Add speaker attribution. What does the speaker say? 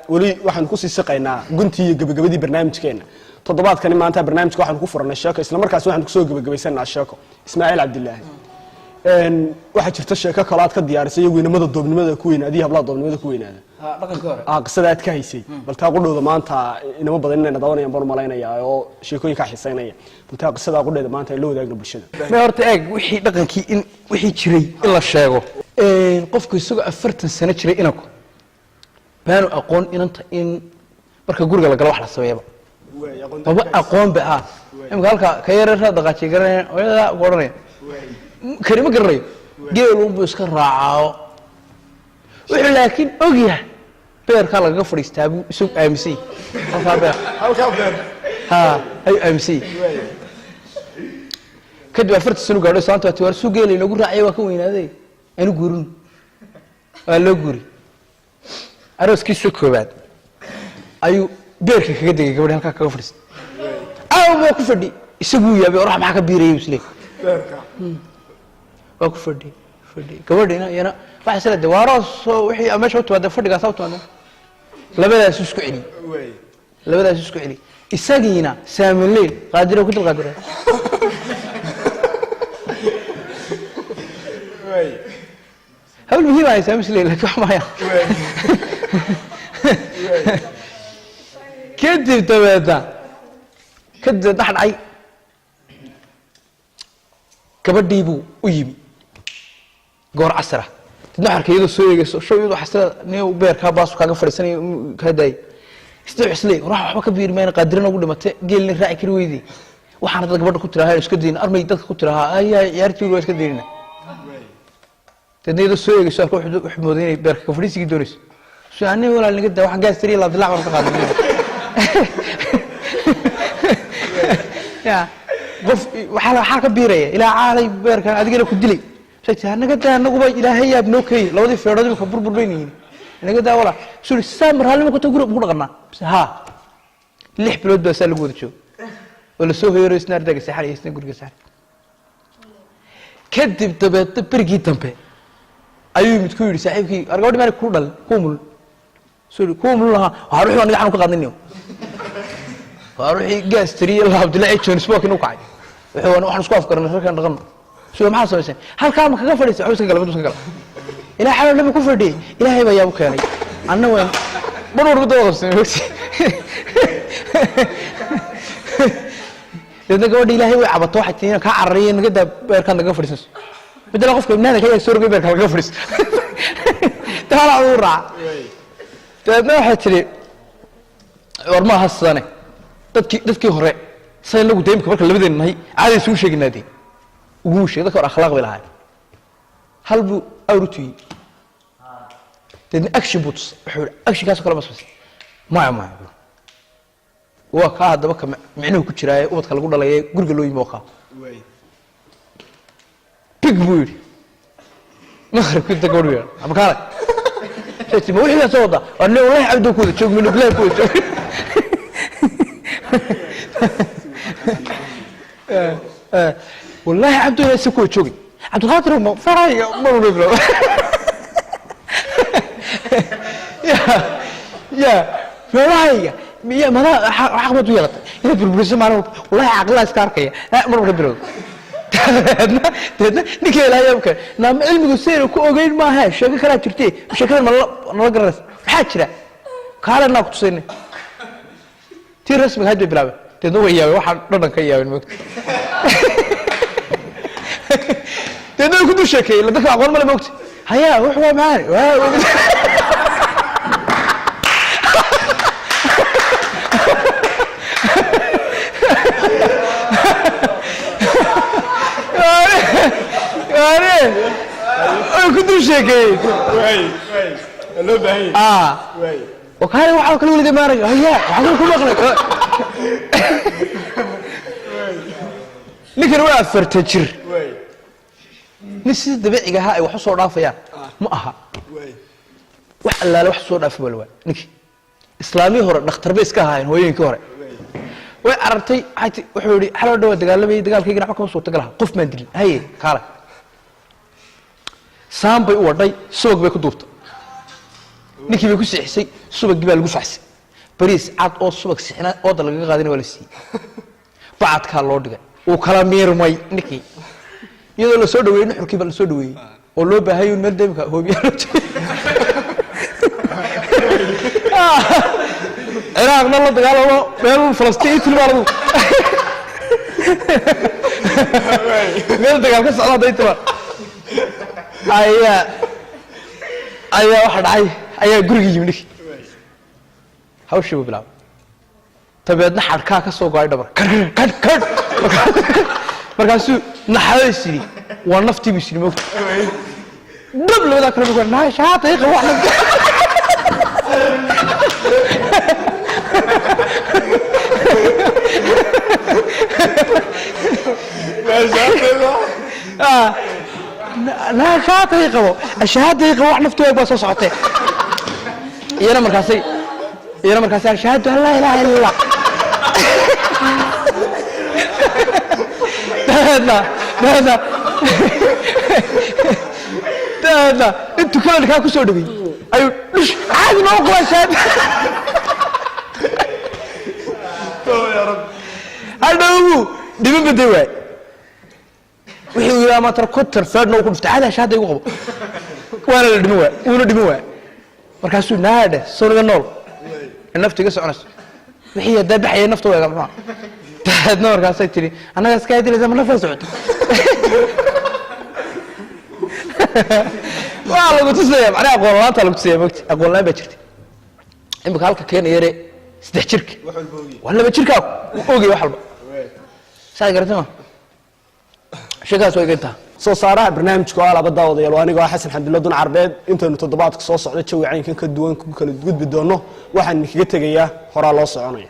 Speaker 1: ولي waxaan ku sii shaqeynaa guntii gabagabadii barnaamijkeena toddobaadkani maanta barnaamijka waxaan ku furanay sheeko isla markaas waxaan ku soo gabagabaysanaa sheeko Ismaaciil Cabdillaahi waxa jirta sheeko kale aad ka diyaarisay weynamada doobnimada ku weynaadii hablaha doobnimada ku weynaada
Speaker 2: dhaqanka hore
Speaker 1: qisada aad ka haysay bal taa qudhooda maanta inama badan inay daawanayaan baan malaynayaa oo sheekooyin ka xiiseynaya bal taa qisada qudheeda maanta ay la wadaagno bulshada
Speaker 2: ma horta eeg wixii dhaqankii in wixii jiray in la sheego qofku isagoo 40 sano jiray inanku baanu aqoon inanta in marka guriga la galo wax la sameeyaba baba aqoon baa imka halka ka yareera dhaqaaji garanay oo goranay karima garay geel uu buu iska raacaa wuxuu laakiin ogyahay beerka laga fadhiistaa buu isoo aaminsan halka beer ay aaminsan kadib 40 sano gaadhay saanta tii war soo geelay lagu raacay waa ka weynaaday anu guurin waa loo guuri arooskiisa koobaad ayuu beerka kaga degay gabadha halka kaga fadhiistay ma ku fadhi isagu yaabay orax maxaa ka biiray islee beerka waa ku fadhi gabadhina yana waxa sala dawaaraas wixii ameesha u tawaada fadhiga sababtoo labadaas isku celi isagiina saamileel qaadiro ku dalqaadiro hawl muhiim ah saamileel laakiin wax ma haya kadib tabeeta kadib dhaxdhay gabadhii buu u yimi goor casra dadna harkayadu soo eegayso shooyadu xasra neew beerka baas kaaga fariisanay ka day isticmaasay waxba ka biirmeen qadirna ugu dhimatay geelni raaci kari weydii waxaan dad gabadha ku tiraahay iska diin armay dadka ku tiraaha ay ciyaartii waa iska diinna dadna soo eegayso wax moodinay beerka ka fariisigii doonayso su'aanay walaal niga daa waxaan gaastiri la dilaac war ka qaaday ya qof waxa ka biiraya ilaa caalay beerkan adigana ku dilay saytaa naga daa anagu bay ilaahay yaab noo kay labadii feerood ka burburbayniin naga daa wala soo saamar halimo ku tagur ugu dhaqanaa ha 6 bilood baa lagu wada joog wala soo heeyo isnaar daga saxay isna guriga saxay kadib tabeeta birgii dambe ayuu mid ku yiri saaxiibkii argawdi ma ku dhal kumul soo kumul laha waxa ruuxu aniga xanu ka qaadnino وأروح جاستري الله عبد الله إيش سبوك نوقع وإحنا سقاف كرنا ركان رقم شو ما حصل شيء هل كان مكان فريس حوس قلب بدوس قلب إلى حال لما يكون فردي إلى هاي بيا بكاني أنا وين مرور بدوس لأن قولي إلى هاي عبط واحد تاني كعرين كده كان ده فريس بدل أقف كم نادي كي يسور بيبر كان فريس تعال عورة تبنا واحد تري ورما هالسنة dadkii hore say lagu deemka marka labadeen nahay caadi soo sheegnaadii ugu sheegay dadka akhlaaq bay lahayd halbu awruti dadna action boots wuxuu action kaas kala masbas ma waa ka hadaba ka micnuhu ku jiray ubadka lagu dhalayay guriga loo yimo ka big mood ma xarku dagoriyo abkaale sheegtay ma wixii soo wada anna wallahi abdu ku joog min bilaa ku joog والله عبد الله سكو تشوقي عبد القادر ما فراي مروا بلو يا فراي يا ما حقبت ويلت يا بالبرس ما والله عقلها اسكاركيا مروا بلو نكي لا يمكن نام علمي سير كو اوغين ما ها شيغه كلا جرتي شيغه ما غرس حاجره قالنا كتسيني تي رسمي هاد بلاوي تدو ياوي waxaan dhadan ka yaawin moogta تدو ku dusheekay la dadka aqoon ma la moogta haya wax waa maari ku dusheekay loo baahay وكان واحد كل ولد ما رجع هيا واحد كل مغلق لكن واقف فرتجر نسي دبيعي هاي وحصو رافيا ما أها وحلا لو حصو راف بالوا نكي إسلامي هو دكتور بيس كهاين هو ينكي هو وعرفتي حتى وحولي حلو دوا دقال لبي دقال كي جناح كم صوت دقالها قف مندري هاي كارا سام بي وردي سوق بيكدوبت ninkii bay ku sixisay subagii baa lagu faxsay bariis cad oo subag sixina oo dal laga qaadina waa la siiyey bacadkaa loo dhigay uu kala miirmay ninkii iyadoo la soo dhaweeyey nuxurkii baa la soo dhaweeyey oo loo baahayo meel deemka hoobiyaalo ciraaqna la dagaalamo meel falastiin tilmaamadu meel dagaal ka socda hadday timaa ayaa waxa dhacay ayaa gurigii yimid ninkii hawshii buu bilaabay dabeedna xadhkaa ka soo go'ay dhabar kadh markaasuu naxadeys yidhi waa naftii buu yidhi moogta dhab labadaa kale nugu naashaata iqa wax naashaata iqabo ashahaada iqa wax naftu eeg baa soo socotee iyana markaasay ashhadu an laa ilaaha illa allah dabeedna intuu kalankaa ku soo dhaweeyey ayuu dhish caadi noo qaba shahaada hadhowgu dhiban baday waay wixii uu yidhaha maantana kontar feedhna uu ku dhuftay caadi shahaada igu qabo waana la dhiman waay wuuna dhiman waay markaasuu naadhe soniga nool nafti iga soconayso wixii haddaa baxaya nafta weega muxua dabeedna markaasay tihi annaga iska dilaysa ma nafaa socoto waa lagu tusaya macnaha aqoon la'aanta lagu tusaya mogti aqoon la'aan baa jirta imika halka keena yare 3 jirka waa 2 jirkaa ogay wax walba saa garatay ma shaqaas way intaa
Speaker 1: soo saaraha barnaamijka oo laba daawadayaal waa aniga Xasan Xamdulla Dun Carbeed intaanu toddobaadka soo socda jawi caynkan ka duwan ku kala gudbi doono waxaan kaga tagayaa horaa loo soconaya